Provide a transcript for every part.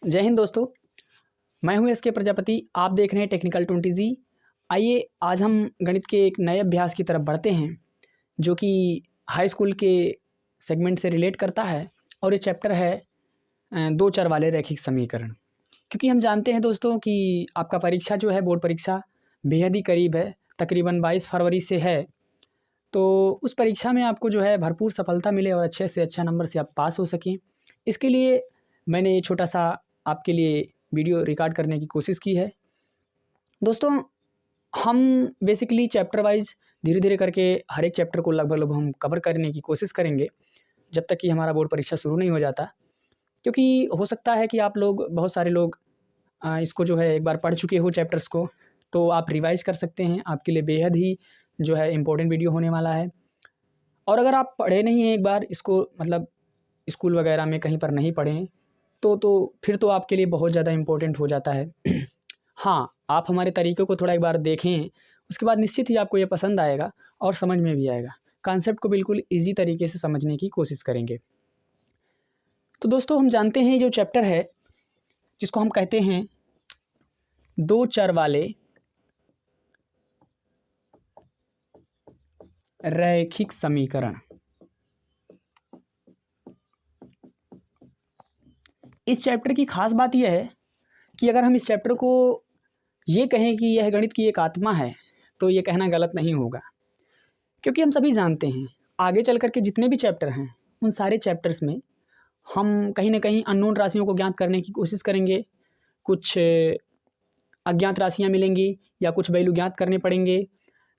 जय हिंद दोस्तों, मैं हूं एस के प्रजापति। आप देख रहे हैं टेक्निकल 20G। आइए आज हम गणित के एक नए अभ्यास की तरफ बढ़ते हैं जो कि हाई स्कूल के सेगमेंट से रिलेट करता है और ये चैप्टर है दो चर वाले रैखिक समीकरण। क्योंकि हम जानते हैं दोस्तों कि आपका परीक्षा जो है बोर्ड परीक्षा बेहद ही करीब है, तकरीबन 22 फरवरी से है। तो उस परीक्षा में आपको जो है भरपूर सफलता मिले और अच्छे से अच्छा नंबर से आप पास हो सकें, इसके लिए मैंने ये छोटा सा आपके लिए वीडियो रिकॉर्ड करने की कोशिश की है। दोस्तों, हम बेसिकली चैप्टर वाइज धीरे धीरे करके हर एक चैप्टर को लगभग हम कवर करने की कोशिश करेंगे जब तक कि हमारा बोर्ड परीक्षा शुरू नहीं हो जाता। क्योंकि हो सकता है कि आप लोग बहुत सारे लोग इसको जो है एक बार पढ़ चुके हो चैप्टर्स को, तो आप रिवाइज कर सकते हैं। आपके लिए बेहद ही जो है इम्पोर्टेंट वीडियो होने वाला है। और अगर आप पढ़े नहीं हैं एक बार इसको, मतलब स्कूल वगैरह में कहीं पर नहीं पढ़े हैं, तो फिर तो आपके लिए बहुत ज़्यादा इम्पोर्टेंट हो जाता है। हाँ, आप हमारे तरीक़ों को थोड़ा एक बार देखें, उसके बाद निश्चित ही आपको ये पसंद आएगा और समझ में भी आएगा। कॉन्सेप्ट को बिल्कुल ईजी तरीके से समझने की कोशिश करेंगे। तो दोस्तों, हम जानते हैं जो चैप्टर है जिसको हम कहते हैं दो चर वाले रैखिक समीकरण। इस चैप्टर की खास बात यह है कि अगर हम इस चैप्टर को ये कहें कि यह गणित की एक आत्मा है तो ये कहना गलत नहीं होगा। क्योंकि हम सभी जानते हैं आगे चल कर के जितने भी चैप्टर हैं उन सारे चैप्टर्स में हम कहीं ना कहीं अननोन राशियों को ज्ञात करने की कोशिश करेंगे। कुछ अज्ञात राशियाँ मिलेंगी या कुछ वैल्यू ज्ञात करने पड़ेंगे,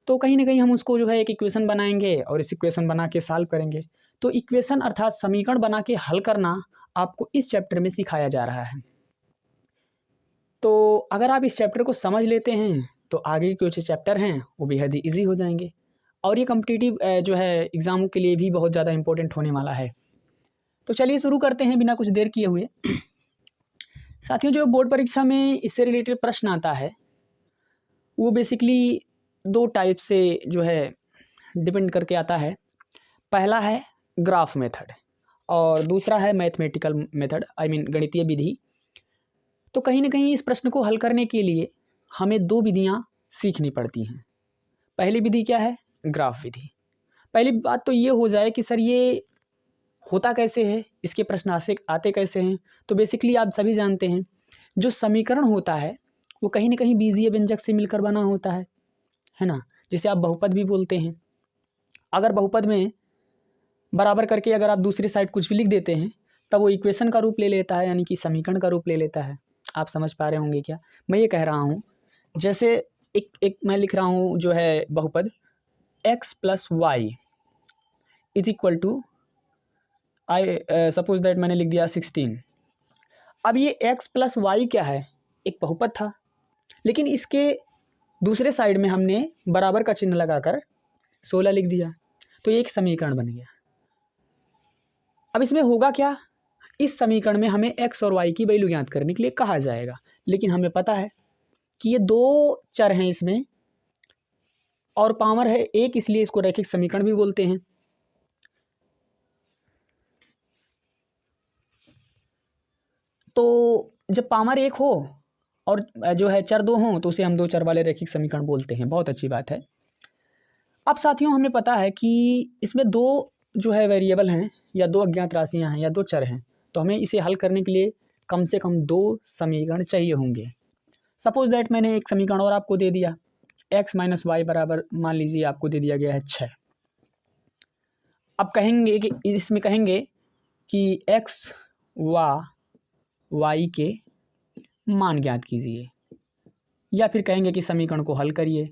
तो कहीं ना कहीं हम उसको जो है एक इक्वेशन बनाएंगे और इस इक्वेशन बना के सॉल्व करेंगे। तो इक्वेशन अर्थात समीकरण बना के हल करना आपको इस चैप्टर में सिखाया जा रहा है। तो अगर आप इस चैप्टर को समझ लेते हैं तो आगे के जो चैप्टर हैं वो बेहद ही ईजी हो जाएंगे और ये कॉम्पिटिटिव जो है एग्ज़ामों के लिए भी बहुत ज़्यादा इंपॉर्टेंट होने वाला है। तो चलिए शुरू करते हैं बिना कुछ देर किए हुए। साथियों, जो बोर्ड परीक्षा में इससे रिलेटेड प्रश्न आता है वो बेसिकली दो टाइप से जो है डिपेंड करके आता है। पहला है ग्राफ मेथड और दूसरा है मैथमेटिकल मेथड, आई मीन गणितीय विधि। तो कहीं ना कहीं इस प्रश्न को हल करने के लिए हमें दो विधियां सीखनी पड़ती हैं। पहली विधि क्या है? ग्राफ विधि। पहली बात तो ये हो जाए कि सर ये होता कैसे है, इसके प्रश्न आते कैसे हैं। तो बेसिकली आप सभी जानते हैं जो समीकरण होता है वो कहीं ना कहीं बीजीय व्यंजक से मिलकर बना होता है ना, जिसे आप बहुपद भी बोलते हैं। अगर बहुपद में बराबर करके अगर आप दूसरी साइड कुछ भी लिख देते हैं तब वो इक्वेशन का रूप ले लेता है, यानी कि समीकरण का रूप ले लेता है। आप समझ पा रहे होंगे क्या मैं ये कह रहा हूँ? जैसे एक मैं लिख रहा हूँ जो है बहुपद x + y is equal to I suppose that मैंने लिख दिया 16। अब ये x + y क्या है? एक बहुपद था, लेकिन इसके दूसरे साइड में हमने बराबर का चिन्ह लगाकर 16 लिख दिया, तो ये एक समीकरण बन गया। अब इसमें होगा क्या? इस समीकरण में हमें x और y की वैल्यू ज्ञात करने के लिए कहा जाएगा, लेकिन हमें पता है कि ये दो चर हैं इसमें और पावर है एक, इसलिए इसको रैखिक समीकरण भी बोलते हैं। तो जब पावर एक हो और जो है चर दो हों तो उसे हम दो चर वाले रैखिक समीकरण बोलते हैं। बहुत अच्छी बात है। अब साथियों, हमें पता है कि इसमें दो जो है वेरिएबल हैं या दो अज्ञात राशियां हैं या दो चर हैं, तो हमें इसे हल करने के लिए कम से कम दो समीकरण चाहिए होंगे। सपोज दैट मैंने एक समीकरण और आपको दे दिया, x - y बराबर मान लीजिए आपको दे दिया गया है 6। अब कहेंगे कि इसमें कहेंगे कि x व y के मान ज्ञात कीजिए या फिर कहेंगे कि समीकरण को हल करिए।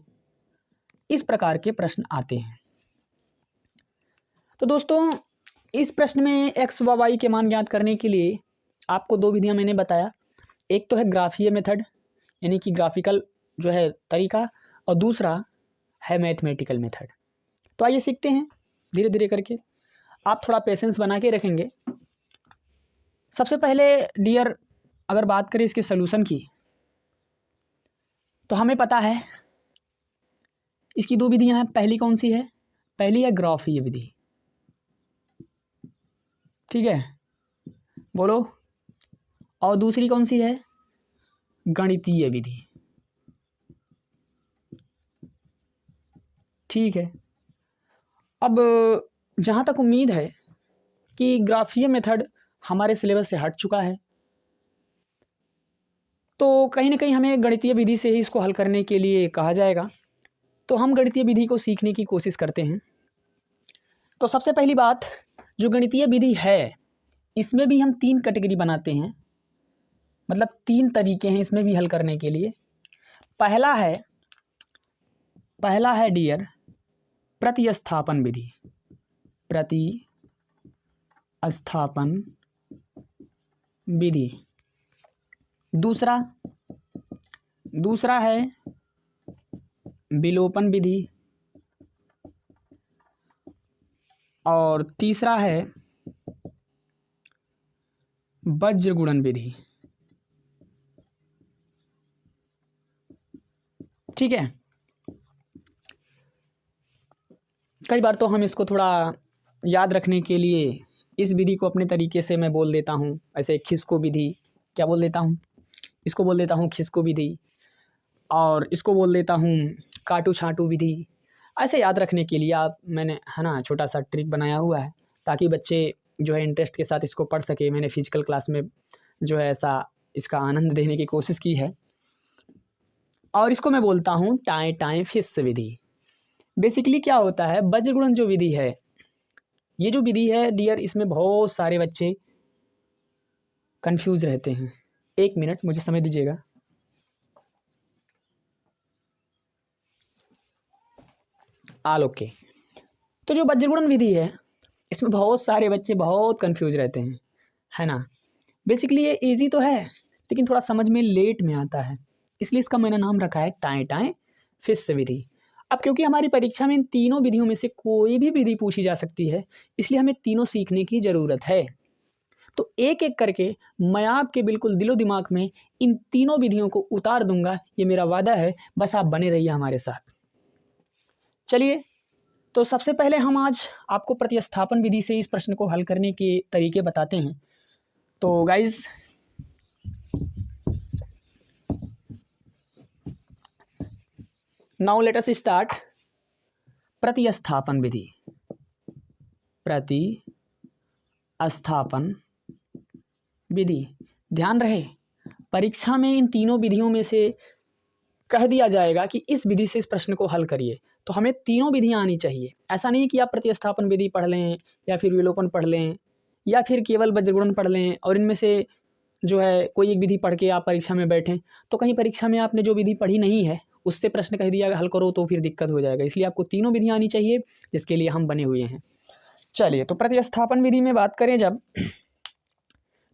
इस प्रकार के प्रश्न आते हैं। तो दोस्तों, इस प्रश्न में x व y के मान ज्ञात करने के लिए आपको दो विधियां मैंने बताया। एक तो है ग्राफीय मेथड, यानी कि ग्राफिकल जो है तरीका, और दूसरा है मैथमेटिकल मेथड। तो आइए सीखते हैं धीरे धीरे करके। आप थोड़ा पेशेंस बना के रखेंगे। सबसे पहले डियर, अगर बात करें इसके सलूशन की, तो हमें पता है इसकी दो विधियां हैं। पहली कौन सी है? पहली है ग्राफीय विधि। ठीक है, बोलो। और दूसरी कौन सी है, गणितीय विधि। ठीक है, अब जहाँ तक उम्मीद है कि ग्राफीय मेथड हमारे सिलेबस से हट चुका है, तो कहीं ना कहीं हमें गणितीय विधि से ही इसको हल करने के लिए कहा जाएगा। तो हम गणितीय विधि को सीखने की कोशिश करते हैं। तो सबसे पहली बात, जो गणितीय विधि है इसमें भी हम 3 कैटेगरी बनाते हैं, मतलब 3 तरीके हैं इसमें भी हल करने के लिए। पहला है डियर प्रतिस्थापन विधि, प्रतिस्थापन विधि। दूसरा है विलोपन विधि, और तीसरा है वज्रगुणन विधि। ठीक है, कई बार तो हम इसको थोड़ा याद रखने के लिए इस विधि को अपने तरीके से मैं बोल देता हूँ, ऐसे खिस्को विधि, क्या बोल देता हूँ, इसको बोल देता हूँ खिस्को विधि, और इसको बोल देता हूँ काटू छाटू विधि। ऐसे याद रखने के लिए मैंने है ना छोटा सा ट्रिक बनाया हुआ है, ताकि बच्चे जो है इंटरेस्ट के साथ इसको पढ़ सके। मैंने फिजिकल क्लास में जो है ऐसा इसका आनंद देने की कोशिश की है, और इसको मैं बोलता हूँ टाएं फिश विधि। बेसिकली क्या होता है, वज्रगुणन जो विधि है, ये जो विधि है डियर, इसमें बहुत सारे बच्चे कंफ्यूज रहते हैं। 1 मिनट मुझे समय दीजिएगा। ओके, तो जो वज्रगुणन विधि है इसमें बहुत सारे बच्चे बहुत कंफ्यूज रहते हैं, है ना। बेसिकली ये इजी तो है, लेकिन थोड़ा समझ में लेट में आता है, इसलिए इसका मैंने नाम रखा है टाएं फिश विधि। अब क्योंकि हमारी परीक्षा में इन तीनों विधियों में से कोई भी विधि पूछी जा सकती है, इसलिए हमें तीनों सीखने की ज़रूरत है। तो एक एक करके मैं आपके बिल्कुल दिलो दिमाग में इन तीनों विधियों को उतार दूंगा, ये मेरा वादा है। बस आप बने रहिए हमारे साथ। चलिए, तो सबसे पहले हम आज आपको प्रतिस्थापन विधि से इस प्रश्न को हल करने के तरीके बताते हैं। तो guys, now let us start प्रतिस्थापन विधि। प्रतिस्थापन विधि, ध्यान रहे परीक्षा में इन तीनों विधियों में से कह दिया जाएगा कि इस विधि से इस प्रश्न को हल करिए, तो हमें तीनों विधियां आनी चाहिए। ऐसा नहीं कि आप प्रतिस्थापन विधि पढ़ लें या फिर विलोपन पढ़ लें या फिर केवल वज्रगुणन पढ़ लें और इनमें से जो है कोई एक विधि पढ़ के आप परीक्षा में बैठें, तो कहीं परीक्षा में आपने जो विधि पढ़ी नहीं है उससे प्रश्न कह दिया हल करो, तो फिर दिक्कत हो जाएगा। इसलिए आपको तीनों विधियां आनी चाहिए, जिसके लिए हम बने हुए हैं। चलिए, तो प्रतिस्थापन विधि में बात करें जब,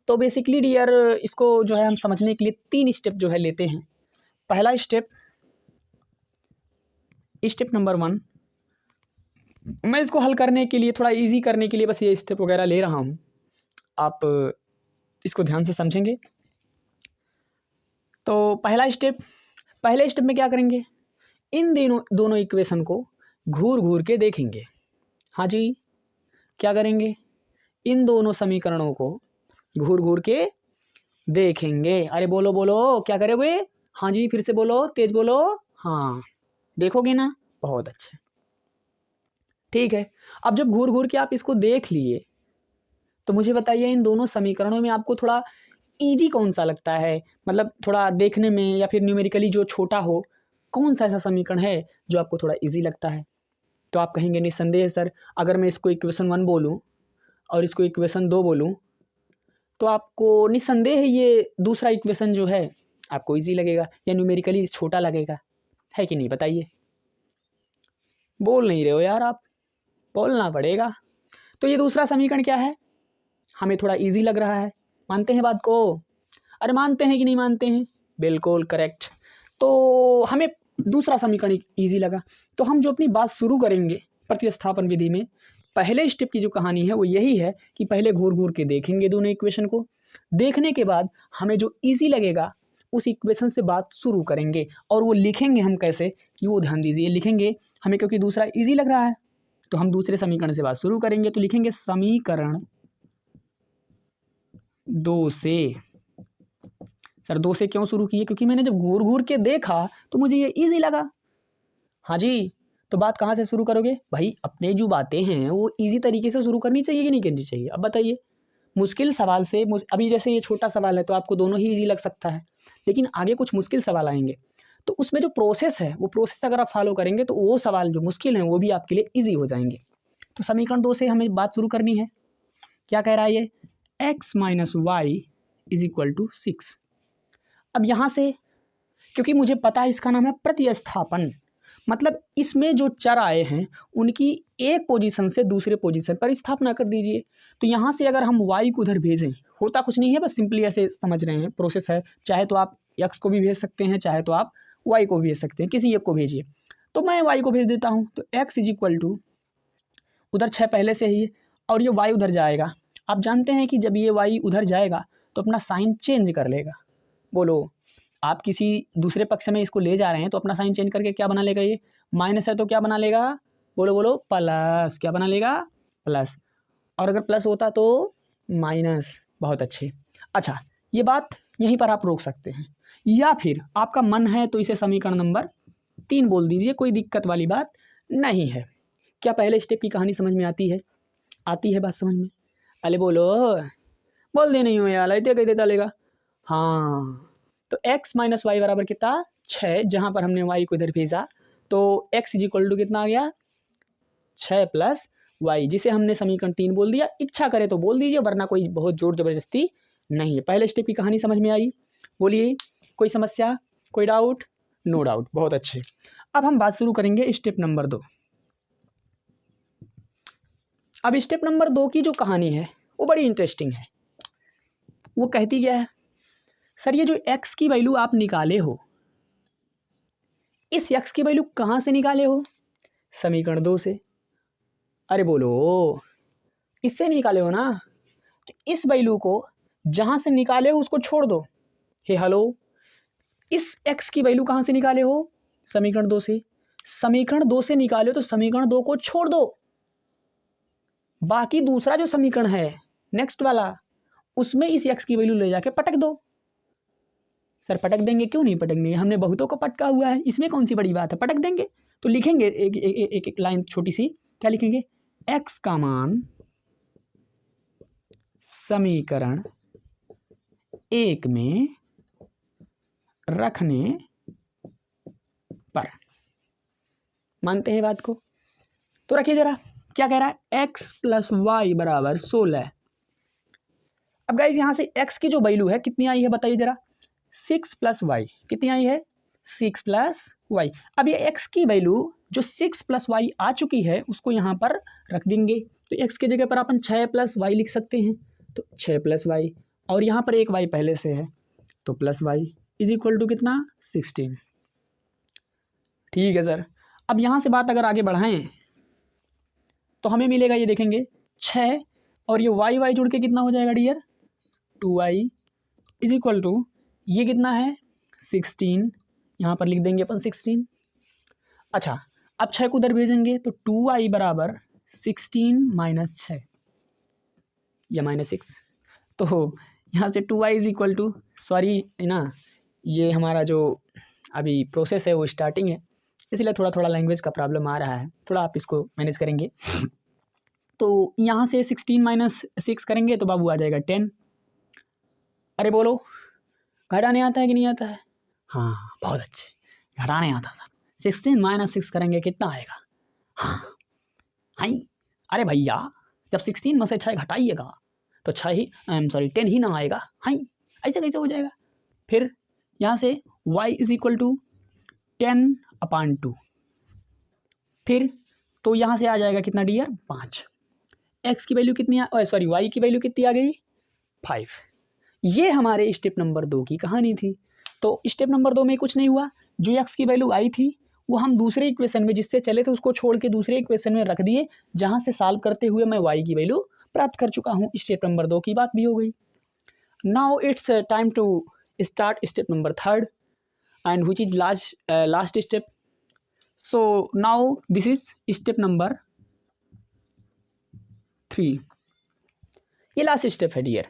तो बेसिकली डियर इसको जो है हम समझने के लिए 3 स्टेप जो है लेते हैं। पहला स्टेप नंबर 1, मैं इसको हल करने के लिए थोड़ा इजी करने के लिए बस ये स्टेप वगैरह ले रहा हूँ, आप इसको ध्यान से समझेंगे। तो पहले स्टेप में क्या करेंगे, इन दोनों इक्वेशन को घूर घूर के देखेंगे। हाँ जी, क्या करेंगे, इन दोनों समीकरणों को घूर घूर के देखेंगे। अरे बोलो बोलो, क्या करोगे? हाँ जी, फिर से बोलो, तेज बोलो। हाँ, देखोगे ना, बहुत अच्छे, ठीक है। अब जब घूर घूर के आप इसको देख लिए, तो मुझे बताइए इन दोनों समीकरणों में आपको थोड़ा इजी कौन सा लगता है, मतलब थोड़ा देखने में या फिर न्यूमेरिकली जो छोटा हो, कौन सा ऐसा समीकरण है जो आपको थोड़ा इजी लगता है? तो आप कहेंगे निस्संदेह सर, अगर मैं इसको इक्वेशन 1 बोलूँ और इसको इक्वेशन 2 बोलूँ, तो आपको निस्संदेह ये दूसरा इक्वेशन जो है आपको इजी लगेगा या न्यूमेरिकली छोटा लगेगा, है कि नहीं? बताइए, बोल नहीं रहे हो यार आप, बोलना पड़ेगा। तो ये दूसरा समीकरण क्या है, हमें थोड़ा इजी लग रहा है, मानते हैं बात को? अरे मानते हैं कि नहीं मानते हैं? बिल्कुल करेक्ट। तो हमें दूसरा समीकरण इजी लगा, तो हम जो अपनी बात शुरू करेंगे प्रतिस्थापन विधि में, पहले स्टेप की जो कहानी है वो यही है कि पहले घूर घूर के देखेंगे दोनों इक्वेशन को। देखने के बाद हमें जो इजी लगेगा उस इक्वेशन से बात शुरू करेंगे, और वो लिखेंगे हम कैसे, कि वो ध्यान दीजिए, लिखेंगे हमें क्योंकि दूसरा इजी लग रहा है, तो हम दूसरे समीकरण से बात शुरू करेंगे। तो लिखेंगे समीकरण 2 से सर 2 से क्यों शुरू किए? क्योंकि मैंने जब घूर घूर के देखा तो मुझे ये ईजी लगा। हाँ जी, तो बात कहाँ से शुरू करोगे भाई? अपने जो बातें हैं वो ईजी तरीके से शुरू करनी चाहिए कि नहीं करनी चाहिए? अब बताइए। मुश्किल सवाल से अभी जैसे ये छोटा सवाल है तो आपको दोनों ही ईजी लग सकता है, लेकिन आगे कुछ मुश्किल सवाल आएंगे तो उसमें जो प्रोसेस है वो प्रोसेस अगर आप फॉलो करेंगे तो वो सवाल जो मुश्किल हैं वो भी आपके लिए ईजी हो जाएंगे। तो समीकरण 2 से हमें बात शुरू करनी है। क्या कह रहा है ये? x minus Y is equal to 6। अब यहाँ से क्योंकि मुझे पता है इसका नाम है प्रतिस्थापन, मतलब इसमें जो चर आए हैं उनकी एक पोजीशन से दूसरे पोजीशन पर स्थापना कर दीजिए। तो यहाँ से अगर हम y को उधर भेजें, होता कुछ नहीं है, बस सिंपली ऐसे समझ रहे हैं, प्रोसेस है। चाहे तो आप x को भी भेज सकते हैं, चाहे तो आप y को भेज सकते हैं, किसी एक को भेजिए। तो मैं y को भेज देता हूँ। तो x इज इक्वल टू, उधर 6 पहले से ही है और ये y उधर जाएगा। आप जानते हैं कि जब ये y उधर जाएगा तो अपना साइन चेंज कर लेगा। बोलो, आप किसी दूसरे पक्ष में इसको ले जा रहे हैं तो अपना साइन चेंज करके क्या बना लेगा? ये माइनस है तो क्या बना लेगा? बोलो बोलो, प्लस। क्या बना लेगा? प्लस। और अगर प्लस होता तो माइनस। बहुत अच्छे। अच्छा, ये बात यहीं पर आप रोक सकते हैं, या फिर आपका मन है तो इसे समीकरण नंबर 3 बोल दीजिए, कोई दिक्कत वाली बात नहीं है। क्या पहले स्टेप की कहानी समझ में आती है? आती है बात समझ में? अरे बोलो, बोल दे नहीं हो यार, इतने कह देता लेगा। हाँ, तो x माइनस वाई बराबर कितना? 6। जहाँ पर हमने y को इधर भेजा तो x इज इक्वल टू कितना आ गया? 6 प्लस वाई, जिसे हमने समीकरण 3 बोल दिया। इच्छा करे तो बोल दीजिए, वरना कोई बहुत जोर जबरदस्ती नहीं है। पहले स्टेप की कहानी समझ में आई? बोलिए, कोई समस्या, कोई डाउट? No doubt. बहुत अच्छे। अब हम बात शुरू करेंगे स्टेप नंबर 2। अब स्टेप नंबर 2 की जो कहानी है वो बड़ी इंटरेस्टिंग है। वो कहती क्या है? सर ये जो x की वैल्यू आप निकाले हो, इस x की वैल्यू कहाँ से निकाले हो? समीकरण 2 से। अरे बोलो, इससे निकाले हो ना? तो इस वैल्यू को जहाँ से निकाले हो उसको छोड़ दो। हे हेलो, इस x की वैल्यू कहाँ से निकाले हो? समीकरण 2 से। समीकरण 2 से निकाले हो तो समीकरण 2 को छोड़ दो। बाकी दूसरा जो समीकरण है नेक्स्ट वाला, उसमें इस x की वैल्यू ले जाके पटक दो। सर पटक देंगे, क्यों नहीं पटक देंगे? हमने बहुतों को पटका हुआ है, इसमें कौन सी बड़ी बात है? पटक देंगे। तो लिखेंगे एक लाइन छोटी सी। क्या लिखेंगे? x का मान समीकरण 1 में रखने पर। मानते हैं बात को? तो रखिए जरा, क्या कह रहा है? x प्लस वाई बराबर 16। अब गाइज यहाँ से x की जो वैल्यू है कितनी आई है बताइए जरा? 6 प्लस वाई। कितनी आई है? 6 प्लस वाई। अब ये x की वैल्यू जो 6 प्लस वाई आ चुकी है उसको यहाँ पर रख देंगे। तो x की जगह पर अपन 6 प्लस वाई लिख सकते हैं। तो 6 प्लस वाई, और यहाँ पर एक y पहले से है तो plus Y is equal to कितना? 16। ठीक है सर। अब यहाँ से बात अगर आगे बढ़ाएं तो हमें मिलेगा, ये देखेंगे 6 और ये y जुड़ के कितना हो जाएगा dear? 2y is equal to, ये कितना है? 16। यहाँ पर लिख देंगे अपन 16। अच्छा, अब 6 को उधर भेजेंगे तो 2y बराबर 16 माइनस 6 या माइनस 6। तो यहाँ से 2y is equal to, sorry ना, ये हमारा जो अभी प्रोसेस है वो स्टार्टिंग है, इसलिए थोड़ा थोड़ा लैंग्वेज का प्रॉब्लम आ रहा है, थोड़ा आप इसको मैनेज करेंगे। तो यहाँ से 16 माइनस 6 करेंगे तो बाबू आ जाएगा 10। अरे बोलो, घटाने आता है कि नहीं आता है? हाँ, बहुत अच्छे, घटाने आता था। 16 माइनस 6 करेंगे कितना आएगा? हाँ हाई, अरे भैया जब 16 में से 6 घटाइएगा तो 6 ही, सॉरी 10 ही ना आएगा। हाई, ऐसे कैसे हो जाएगा? फिर यहाँ से y इज इक्वल टू 10/2। फिर तो यहाँ से आ जाएगा कितना डियर? 5। x की वैल्यू कितनी सॉरी y की वैल्यू कितनी आ गई? 5। ये हमारे स्टेप नंबर 2 की कहानी थी। तो स्टेप नंबर 2 में कुछ नहीं हुआ, जो x की वैल्यू आई थी वो हम दूसरे इक्वेशन में जिससे चले थे उसको छोड़ के दूसरे इक्वेशन में रख दिए, जहाँ से सॉल्व करते हुए मैं y की वैल्यू प्राप्त कर चुका हूँ। स्टेप नंबर 2 की बात भी हो गई। Now it's time to start step number 3 and which is last step. So now this is step number 3. ये लास्ट स्टेप है डियर।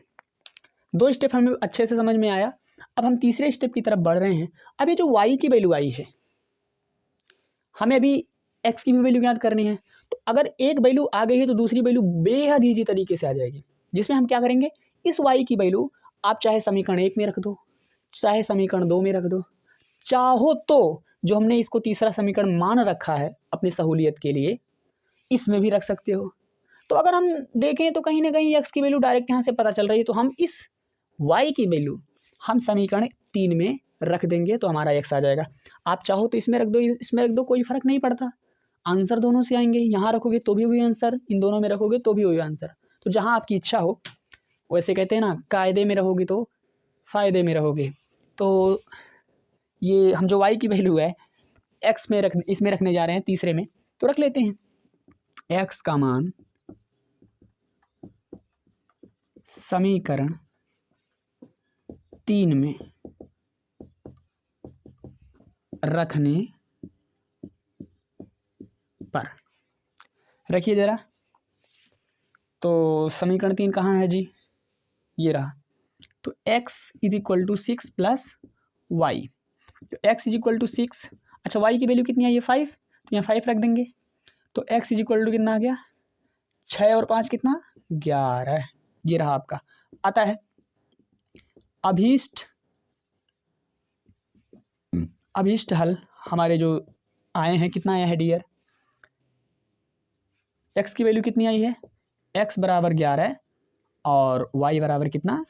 2 स्टेप हमें अच्छे से समझ में आया। अब हम तीसरे स्टेप की तरफ बढ़ रहे हैं। अब ये जो y की वैल्यू आई है, हमें अभी x की भी वैल्यू याद करनी है। तो अगर एक वैल्यू आ गई है तो दूसरी वैल्यू बेहद ईजी तरीके से आ जाएगी, जिसमें हम क्या करेंगे, इस y की वैल्यू आप चाहे समीकरण 1 में रख दो, चाहे समीकरण 2 में रख दो, चाहो तो जो हमने इसको तीसरा समीकरण मान रखा है अपनी सहूलियत के लिए, इसमें भी रख सकते हो। तो अगर हम देखें तो कहीं ना कहीं x की वैल्यू डायरेक्ट यहाँ से पता चल रही है, तो हम इस y की वैल्यू हम समीकरण 3 में रख देंगे तो हमारा x आ जाएगा। आप चाहो तो इसमें रख दो, इसमें रख दो, कोई फ़र्क नहीं पड़ता, आंसर दोनों से आएंगे। यहाँ रखोगे तो भी वही आंसर, इन दोनों में रखोगे तो भी वही आंसर। तो जहाँ आपकी इच्छा हो, वैसे कहते हैं ना, कायदे में रहोगे तो फ़ायदे में रहोगे। तो ये हम जो y की वैल्यू है x में इसमें रखने जा रहे हैं तीसरे में, तो रख लेते हैं x का मान समीकरण 3 में रखने पर। रखिए ज़रा, तो समीकरण 3 कहाँ है जी, ये रहा। तो x is equal to 6 plus Y, तो x इज इक्वल टू 6, अच्छा y की वैल्यू कितनी आई है 5, तो यहाँ 5 रख देंगे। तो x इज इक्वल टू कितना आ गया, 6 और 5 कितना 11, ये रहा आपका। आता है अभीष्ट हल हमारे जो आए हैं, कितना आया है डियर, x की वैल्यू कितनी आई है, x बराबर 11 और y बराबर कितना,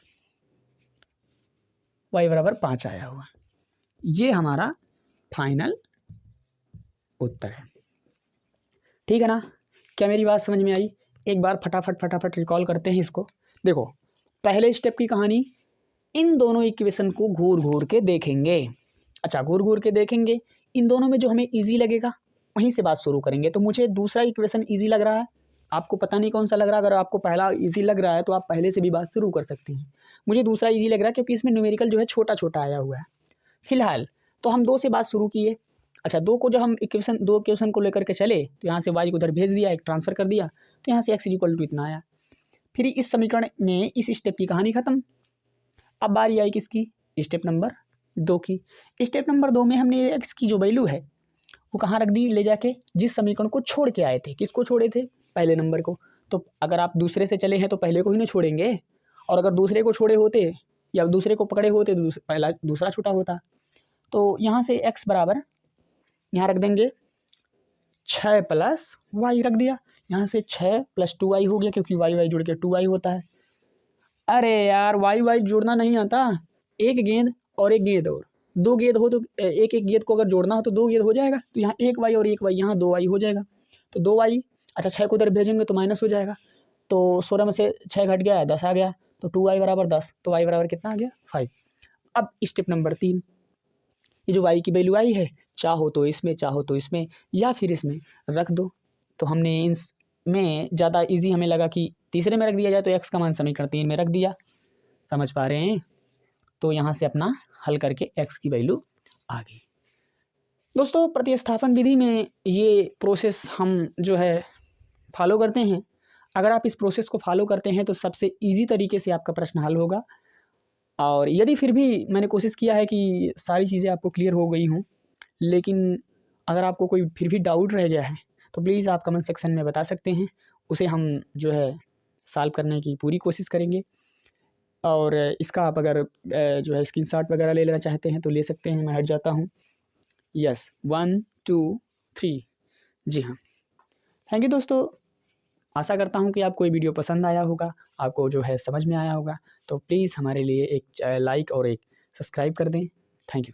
y बराबर 5 आया हुआ। ये हमारा फाइनल उत्तर है। ठीक है ना, क्या मेरी बात समझ में आई? एक बार फटाफट रिकॉल करते हैं इसको। देखो, पहले स्टेप की कहानी, इन दोनों इक्वेशन को घूर घूर के देखेंगे। अच्छा, घूर घूर के देखेंगे, इन दोनों में जो हमें इजी लगेगा वहीं से बात शुरू करेंगे। तो मुझे दूसरा इक्वेशन इजी लग रहा है, आपको पता नहीं कौन सा लग रहा है। अगर आपको पहला इजी लग रहा है तो आप पहले से भी बात शुरू कर सकते हैं। मुझे दूसरा इजी लग रहा है क्योंकि इसमें न्यूमेरिकल जो है छोटा छोटा आया हुआ है फिलहाल। तो हम 2 से बात शुरू किए। अच्छा, 2 को जब हम दो इक्वेशन को लेकर के चले तो यहाँ से y को उधर भेज दिया, एक ट्रांसफ़र कर दिया, तो यहाँ से x इक्वल टू इतना आया। फिर इस समीकरण में इस स्टेप की कहानी ख़त्म। अब बारी आई किसकी, स्टेप नंबर 2 की। स्टेप नंबर 2 में हमने x की जो वैल्यू है वो कहाँ रख दी, ले जाके जिस समीकरण को छोड़ के आए थे। किसको छोड़े थे, पहले नंबर को। तो अगर आप दूसरे से चले हैं तो पहले को ही ना छोड़ेंगे, और अगर दूसरे को छोड़े होते या दूसरे को पकड़े होते तो दूसरा छूटा होता। तो यहाँ से x बराबर यहाँ रख देंगे 6 प्लस वाई रख दिया, यहाँ से 6 प्लस 2y हो गया, क्योंकि y जुड़ के 2y होता है। अरे यार, y जोड़ना नहीं आता, एक गेंद और एक गेंद और 2 गेंद हो तो एक गेंद को अगर जोड़ना हो तो 2 गेंद हो जाएगा। तो यहाँ 1y और 1y, यहाँ 2y हो जाएगा। तो 2y, अच्छा 6 को उधर भेजेंगे तो माइनस हो जाएगा। तो 16 में से 6 घट गया, 10 आ गया, तो 2y बराबर 10, तो y बराबर कितना आ गया 5। अब स्टेप नंबर 3, ये जो y की वैल्यू आई है, चाहो तो इसमें, चाहो तो इसमें, या फिर इसमें रख दो। तो हमने इन में ज़्यादा इजी हमें लगा कि तीसरे में रख दिया जाए, तो x का मान समीकरण 3 में रख दिया। समझ पा रहे हैं? तो यहाँ से अपना हल करके x की वैल्यू आ गई। दोस्तों, प्रतिस्थापन विधि में ये प्रोसेस हम जो है फॉलो करते हैं। अगर आप इस प्रोसेस को फॉलो करते हैं तो सबसे ईजी तरीके से आपका प्रश्न हल होगा। और यदि फिर भी मैंने कोशिश किया है कि सारी चीज़ें आपको क्लियर हो गई हों, लेकिन अगर आपको कोई फिर भी डाउट रह गया है तो प्लीज़ आप कमेंट सेक्शन में बता सकते हैं, उसे हम जो है सॉल्व करने की पूरी कोशिश करेंगे। और इसका आप अगर जो है स्क्रीनशॉट वगैरह ले लेना चाहते हैं तो ले सकते हैं। मैं हट जाता हूँ। यस, 1 2 3, जी हाँ। थैंक यू दोस्तों, आशा करता हूँ कि आपको ये वीडियो पसंद आया होगा, आपको जो है समझ में आया होगा। तो प्लीज़ हमारे लिए एक लाइक और एक सब्सक्राइब कर दें। Thank you.